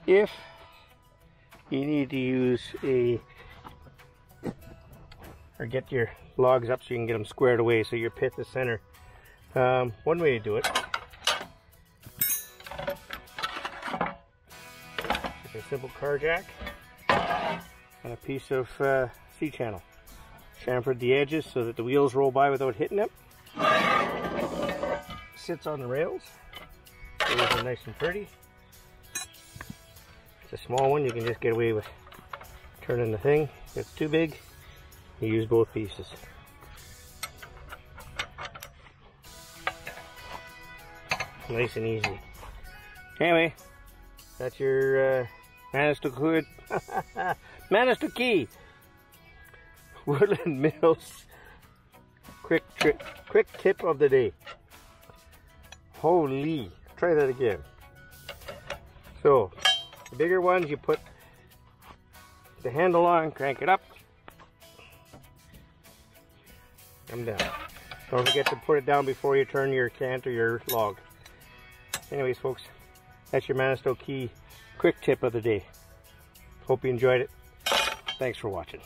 if you need to use or get your logs up so you can get them squared away so your pit is center. One way to do it is a simple carjack and a piece of C-channel. Chamfered the edges so that the wheels roll by without hitting them. Sits on the rails. Those are nice and pretty. It's a small one, you can just get away with turning the thing. If it's too big, you use both pieces. Nice and easy. Anyway, that's your Manistee Key Woodland Mills quick tip of the day. Holy, try that again. So, the bigger ones you put the handle on, crank it up, come down. Don't forget to put it down before you turn your cant or your log. Anyways folks, that's your Manistee Key quick tip of the day. Hope you enjoyed it. Thanks for watching.